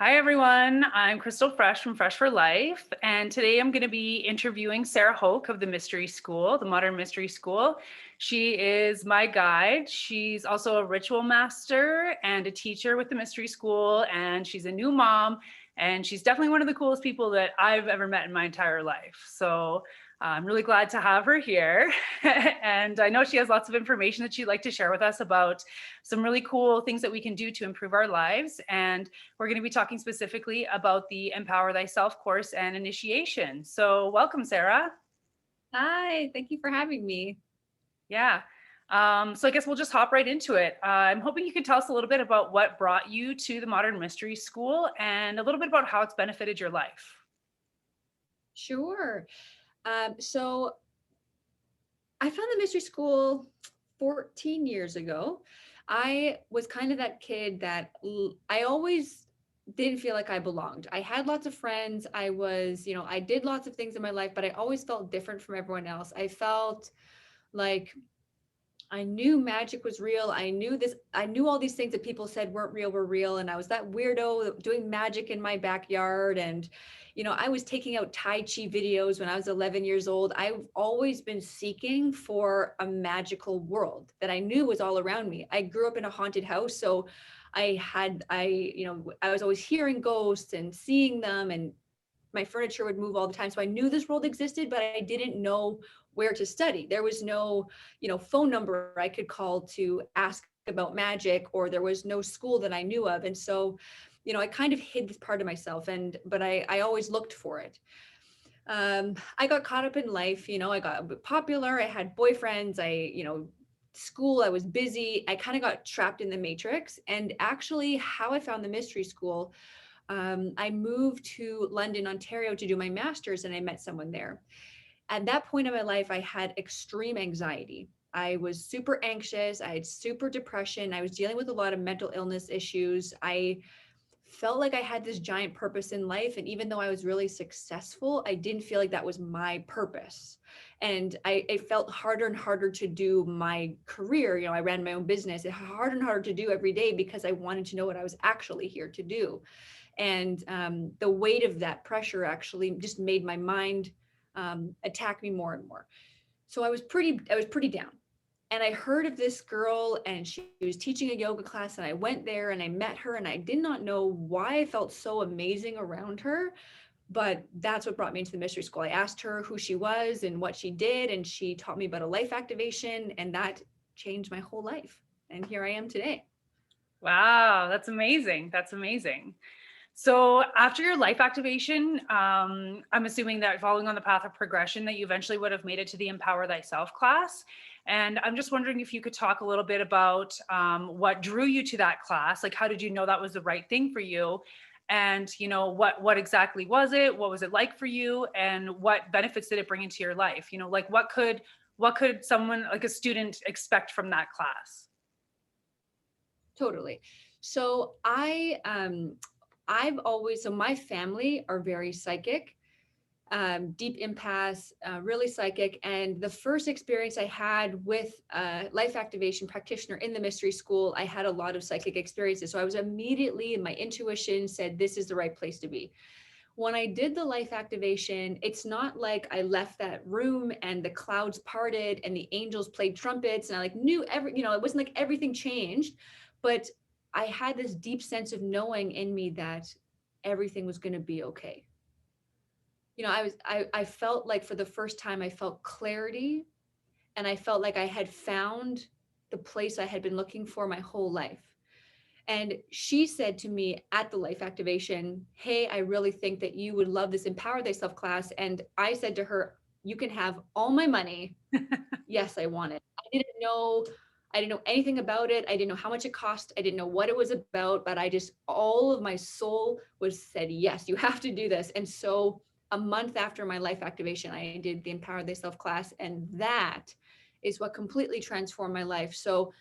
Hi, everyone. I'm Crystal Fresh from Fresh for Life. And today I'm going to be interviewing Sarah Hauch of the Mystery School, the Modern Mystery School. She is my guide. She's also a ritual master and a teacher with the Mystery School. And she's a new mom. And she's definitely one of the coolest people that I've ever met in my entire life. So I'm really glad to have her here. And I know she has lots of information that she'd like to share with us about some really cool things that we can do to improve our lives. And we're going to be talking specifically about the Empower Thyself course and initiation. So welcome, Sarah. Hi, thank you for having me. Yeah. So I guess we'll just hop right into it. I'm hoping you can tell us a little bit about what brought you to the Modern Mystery School and a little bit about how it's benefited your life. Sure. So I found the mystery school 14 years ago. I was kind of that kid that I always didn't feel like I belonged. I had lots of friends. I did lots of things in my life, but I always felt different from everyone else. I felt like I knew magic was real. I knew all these things that people said weren't real were real. And I was that weirdo doing magic in my backyard. And, I was taking out Tai Chi videos when I was 11 years old. I've always been seeking for a magical world that I knew was all around me. I grew up in a haunted house. So I was always hearing ghosts and seeing them, and my furniture would move all the time. So I knew this world existed, but I didn't know where to study. There was no, phone number I could call to ask about magic, or there was no school that I knew of. And so, I kind of hid this part of myself, but I always looked for it. I got caught up in life. I got a bit popular. I had boyfriends. School, I was busy. I kind of got trapped in the matrix. And actually, how I found the mystery school, I moved to London, Ontario to do my master's, and I met someone there. At that point in my life, I had extreme anxiety. I was super anxious. I had super depression. I was dealing with a lot of mental illness issues. I felt like I had this giant purpose in life. And even though I was really successful, I didn't feel like that was my purpose. And it felt harder and harder to do my career. I ran my own business. It harder and harder to do every day because I wanted to know what I was actually here to do. And the weight of that pressure actually just made my mind attack me more and more. So I was pretty down. And I heard of this girl, and she was teaching a yoga class, and I went there and I met her, and I did not know why I felt so amazing around her, but that's what brought me into the mystery school. I asked her who she was and what she did, and she taught me about a life activation, and that changed my whole life. And here I am today. Wow, that's amazing. That's amazing. So after your life activation, I'm assuming that following on the path of progression that you eventually would have made it to the Empower Thyself class. And I'm just wondering if you could talk a little bit about what drew you to that class. Like, how did you know that was the right thing for you? And what exactly was it? What was it like for you? And what benefits did it bring into your life? Like what could someone like a student expect from that class? Totally. So so my family are very psychic, deep empaths, really psychic. And the first experience I had with a life activation practitioner in the mystery school, I had a lot of psychic experiences. So I was immediately, my intuition said, this is the right place to be. When I did the life activation, it's not like I left that room and the clouds parted and the angels played trumpets and I like knew it wasn't like everything changed, but I had this deep sense of knowing in me that everything was going to be okay. I felt like for the first time I felt clarity, and I felt like I had found the place I had been looking for my whole life. And she said to me at the life activation, "Hey, I really think that you would love this Empower Thyself class." And I said to her, "You can have all my money." Yes, I want it. I didn't know anything about it. I didn't know how much it cost. I didn't know what it was about, but all of my soul was said, yes, you have to do this. And so a month after my life activation, I did the Empower Thyself class. And that is what completely transformed my life. So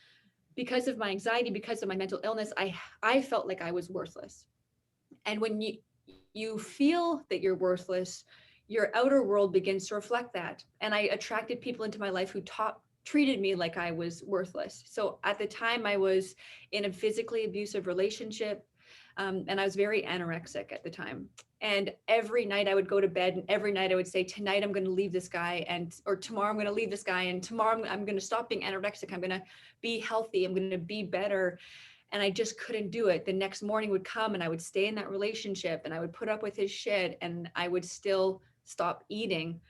because of my anxiety, because of my mental illness, I felt like I was worthless. And when you feel that you're worthless, your outer world begins to reflect that. And I attracted people into my life who treated me like I was worthless. So at the time I was in a physically abusive relationship. And I was very anorexic at the time. And every night I would go to bed, and every night I would say, tonight I'm going to leave this guy, and or tomorrow I'm going to leave this guy, and tomorrow I'm going to stop being anorexic. I'm going to be healthy. I'm going to be better. And I just couldn't do it. The next morning would come and I would stay in that relationship and I would put up with his shit and I would still stop eating.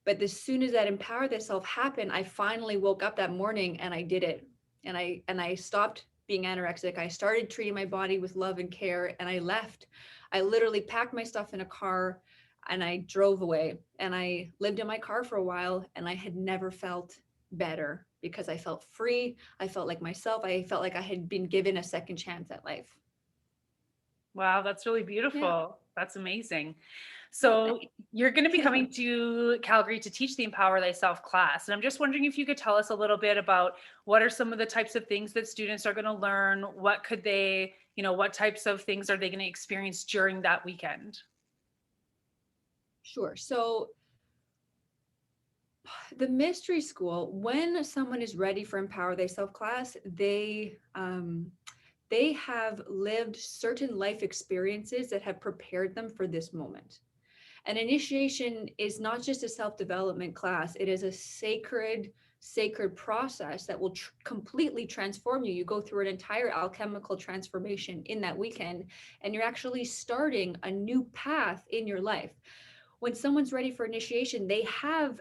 But as soon as that Empower Thyself happened, I finally woke up that morning and I did it. And I stopped being anorexic. I started treating my body with love and care, and I left. I literally packed my stuff in a car and I drove away, and I lived in my car for a while, and I had never felt better because I felt free. I felt like myself. I felt like I had been given a second chance at life. Wow, that's really Yeah. beautiful. That's amazing. Oh, So you're going to be yeah. coming to Calgary to teach the Empower Thyself class. And I'm just wondering if you could tell us a little bit about what are some of the types of things that students are going to learn? What could they, what types of things are they going to experience during that weekend? Sure. So the mystery school, when someone is ready for Empower Thyself class, they have lived certain life experiences that have prepared them for this moment. An initiation is not just a self-development class, it is a sacred process that will completely transform you. You go through an entire alchemical transformation in that weekend, and you're actually starting a new path in your life. When someone's ready for initiation, they have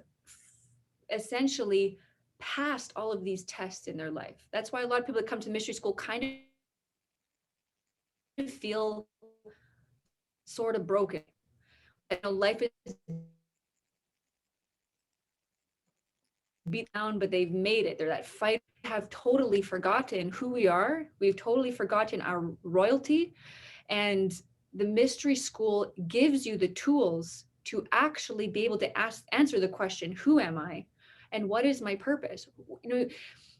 essentially passed all of these tests in their life. That's why a lot of people that come to mystery school kind of feel sort of broken. You know, life is beat down, but they've made it. They're that fight. We have totally forgotten who we are. We've totally forgotten our royalty. And the mystery school gives you the tools to actually be able to answer the question, who am I? And what is my purpose? You know,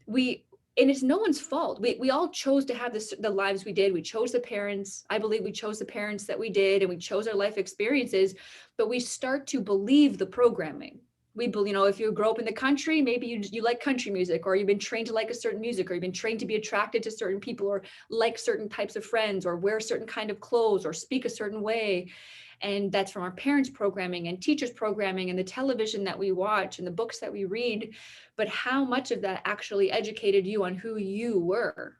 we and it's no one's fault. We all chose to have the lives we did. We chose the parents. I believe we chose the parents that we did, and we chose our life experiences, but we start to believe the programming. We believe, if you grow up in the country, maybe you like country music, or you've been trained to like a certain music, or you've been trained to be attracted to certain people, or like certain types of friends, or wear certain kind of clothes, or speak a certain way. And that's from our parents' programming and teachers' programming and the television that we watch and the books that we read. But how much of that actually educated you on who you were?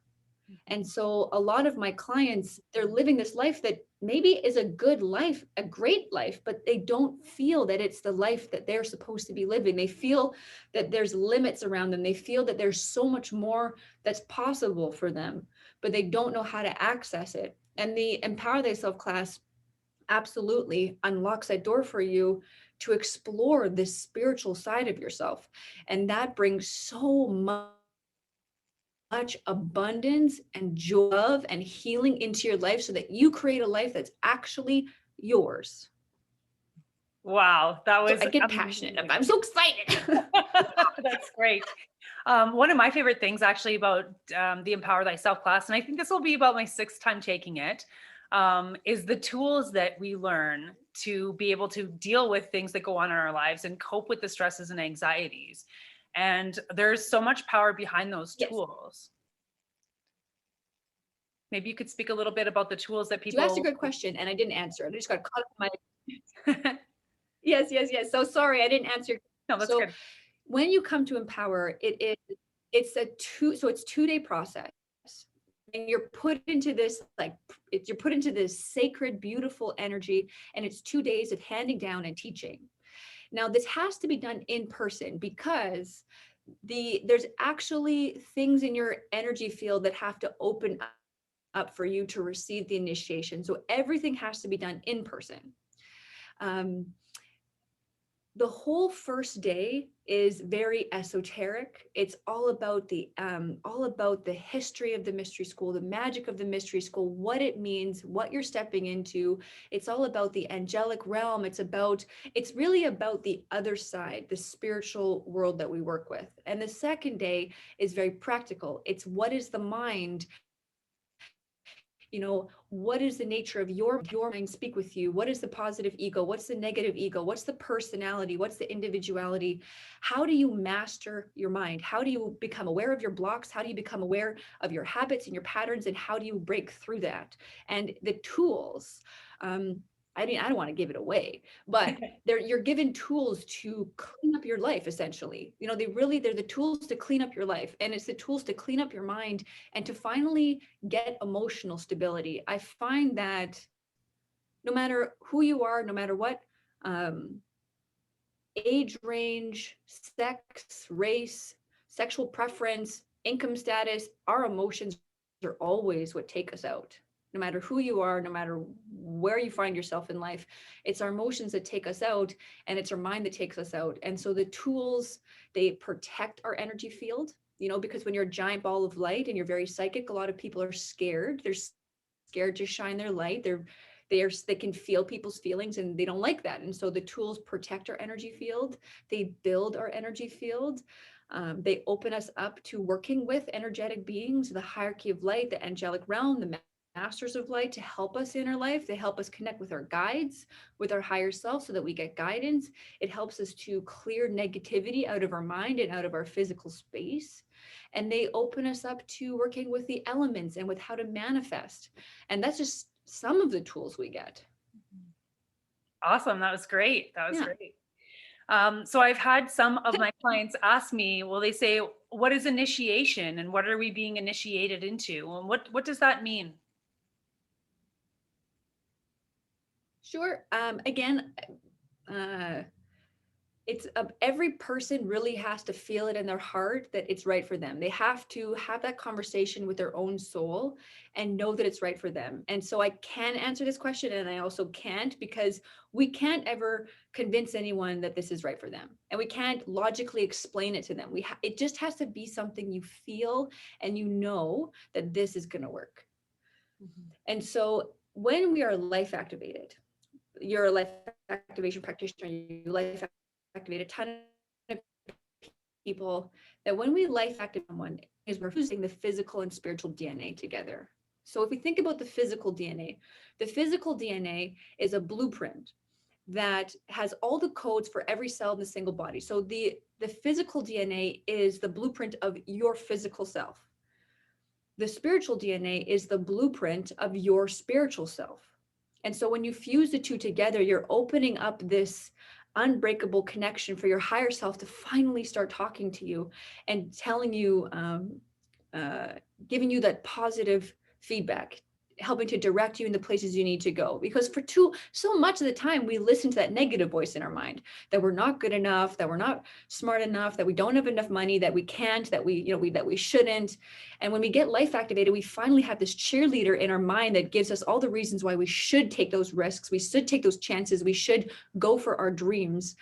And so a lot of my clients, they're living this life that maybe is a good life, a great life, but they don't feel that it's the life that they're supposed to be living. They feel that there's limits around them. They feel that there's so much more that's possible for them, but they don't know how to access it. And the Empower Thyself class absolutely unlocks that door for you to explore this spiritual side of yourself. And that brings so much abundance and joy and healing into your life so that you create a life that's actually yours. Wow, that So was I get passionate. amazing. I'm so excited. That's great. One of my favorite things actually about the Empower Thyself class, and I think this will be about my sixth time taking it, is the tools that we learn to be able to deal with things that go on in our lives and cope with the stresses and anxieties. And there's so much power behind those Yes. tools. Maybe you could speak a little bit about the tools that You asked a people. good question and I didn't answer it. I just got caught up in my yes. So sorry, I didn't answer. No, that's So good. when you come to Empower, it's 2-day process. And you're put into this you're put into this sacred, beautiful energy, and it's 2 days of handing down and teaching. Now, this has to be done in person because there's actually things in your energy field that have to open up for you to receive the initiation. So everything has to be done in person. The whole first day is very esoteric. It's all about the history of the mystery school, the magic of the mystery school, what it means, what you're stepping into. It's all about the angelic realm. It's really about the other side, the spiritual world that we work with. And the second day is very practical. It's what is the mind, what is the nature of your mind speak with you? What is the positive ego? What's the negative ego? What's the personality? What's the individuality? How do you master your mind? How do you become aware of your blocks? How do you become aware of your habits and your patterns? And how do you break through that? And the tools, I mean, I don't want to give it away, but you're given tools to clean up your life, essentially. They're the tools to clean up your life. And it's the tools to clean up your mind and to finally get emotional stability. I find that no matter who you are, no matter what age range, sex, race, sexual preference, income status, our emotions are always what take us out. No matter who you are, no matter where you find yourself in life, it's our emotions that take us out, and it's our mind that takes us out. And so the tools, they protect our energy field, because when you're a giant ball of light and you're very psychic, a lot of people are scared. They're scared to shine their light. They can feel people's feelings, and they don't like that. And so the tools protect our energy field. They build our energy field. They open us up to working with energetic beings, the hierarchy of light, the angelic realm, the masters of light, to help us in our life. They help us connect with our guides, with our higher self, so that we get guidance. It helps us to clear negativity out of our mind and out of our physical space. And they open us up to working with the elements and with how to manifest. And that's just some of the tools we get. Awesome. That was great. That was Yeah. great. So I've had some of my clients ask me, well, they say, what is initiation and what are we being initiated into? And what does that mean? Sure. Again, it's every person really has to feel it in their heart that it's right for them. They have to have that conversation with their own soul and know that it's right for them. And so I can answer this question, and I also can't, because we can't ever convince anyone that this is right for them, and we can't logically explain it to them. It just has to be something you feel, and that this is going to work. Mm-hmm. And so when we are life activated, you're a life activation practitioner, you life activate a ton of people, that when we life activate someone, is we're fusing the physical and spiritual DNA together. So if we think about the physical DNA is a blueprint that has all the codes for every cell in the single body. So the physical DNA is the blueprint of your physical self. The spiritual DNA is the blueprint of your spiritual self. And so when you fuse the two together, you're opening up this unbreakable connection for your higher self to finally start talking to you and telling you, giving you that positive feedback, helping to direct you in the places you need to go. Because so much of the time we listen to that negative voice in our mind, that we're not good enough, that we're not smart enough, that we don't have enough money, that we can't, that we shouldn't. And when we get life activated, we finally have this cheerleader in our mind that gives us all the reasons why we should take those risks, we should take those chances, we should go for our dreams.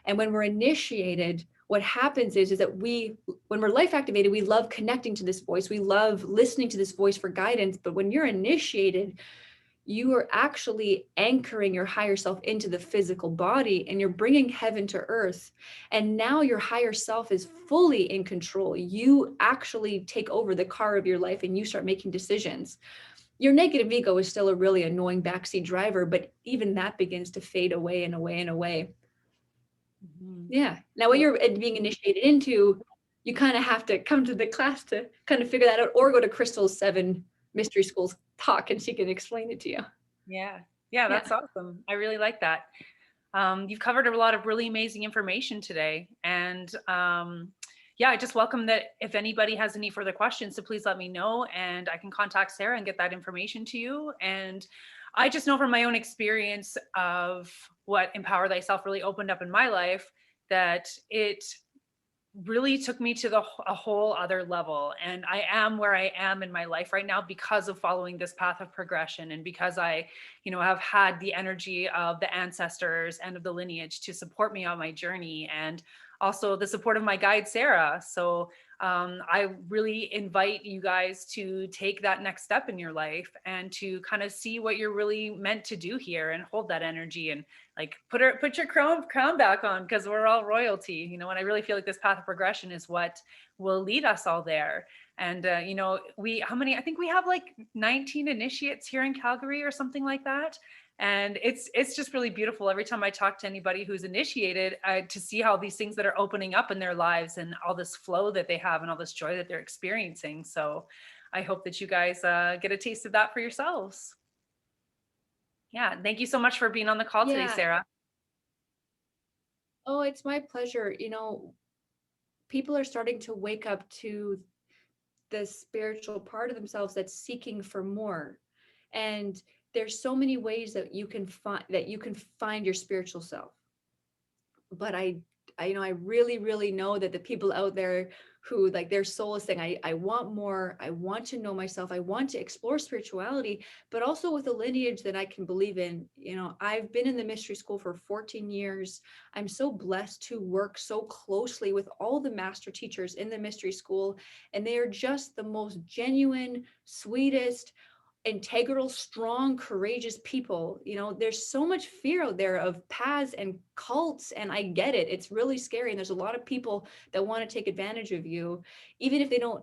And when we're initiated, what happens is that when we're life activated, we love connecting to this voice. We love listening to this voice for guidance. But when you're initiated, you are actually anchoring your higher self into the physical body, and you're bringing heaven to earth. And now your higher self is fully in control. You actually take over the car of your life, and you start making decisions. Your negative ego is still a really annoying backseat driver, but even that begins to fade away and away and away. Mm-hmm. Yeah. Now, what you're being initiated into, you kind of have to come to the class to kind of figure that out, or go to Crystal's 7 mystery schools talk, and she can explain it to you. Yeah. That's awesome. I really like that. You've covered a lot of really amazing information today. And I just welcome that. If anybody has any further questions, so please let me know, and I can contact Sarah and get that information to you. And I just know from my own experience of what Empower Thyself really opened up in my life, that it really took me to a whole other level. And I am where I am in my life right now because of following this path of progression, and because I, have had the energy of the ancestors and of the lineage to support me on my journey, and also the support of my guide, Sarah. So I really invite you guys to take that next step in your life and to kind of see what you're really meant to do here, and hold that energy, and like put your crown back on, because we're all royalty, and I really feel like this path of progression is what will lead us all there. And you know, how many? I think we have like 19 initiates here in Calgary or something like that. And it's just really beautiful every time I talk to anybody who's initiated, to see how these things that are opening up in their lives and all this flow that they have and all this joy that they're experiencing. So I hope that you guys get a taste of that for yourselves. Yeah, thank you so much for being on the call today, Yeah. Sarah. Oh, it's my pleasure. People are starting to wake up to the spiritual part of themselves that's seeking for more. And there's so many ways that you can find your spiritual self. But I really, really know that the people out there who like their soul is saying, I want more, I want to know myself, I want to explore spirituality, but also with a lineage that I can believe in. I've been in the mystery school for 14 years. I'm so blessed to work so closely with all the master teachers in the mystery school, and they are just the most genuine, sweetest, integral, strong, courageous people. There's so much fear out there of paths and cults, and I get it. It's really scary. And there's a lot of people that want to take advantage of you, even if they don't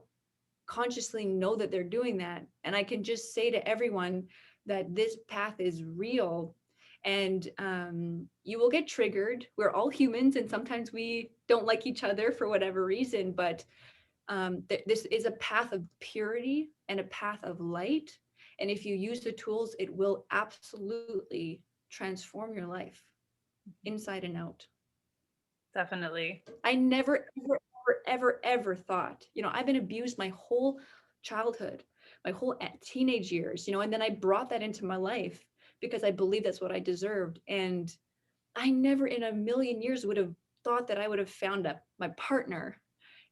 consciously know that they're doing that. And I can just say to everyone that this path is real. And you will get triggered. We're all humans, and sometimes we don't like each other for whatever reason. But this is a path of purity and a path of light. And if you use the tools, it will absolutely transform your life inside and out. Definitely. I never, ever, ever, ever, ever thought, I've been abused my whole childhood, my whole teenage years, and then I brought that into my life because I believe that's what I deserved. And I never in a million years would have thought that I would have found my partner,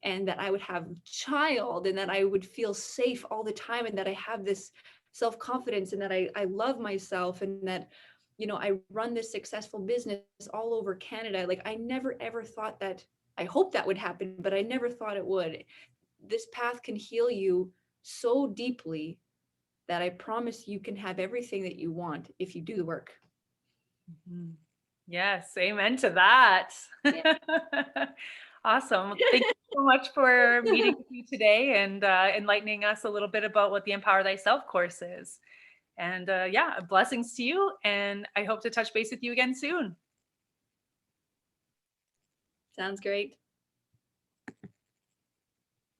and that I would have a child, and that I would feel safe all the time, and that I have this self-confidence, and that I love myself, and that I run this successful business all over Canada. Like, I never ever thought that. I hope that would happen, but I never thought it would. This path can heal you so deeply that I promise you can have everything that you want if you do the work. Mhm. Yes, amen to that. Yeah. Awesome. Thank you so much for meeting with me today and enlightening us a little bit about what the Empower Thyself course is. And yeah, blessings to you. And I hope to touch base with you again soon. Sounds great.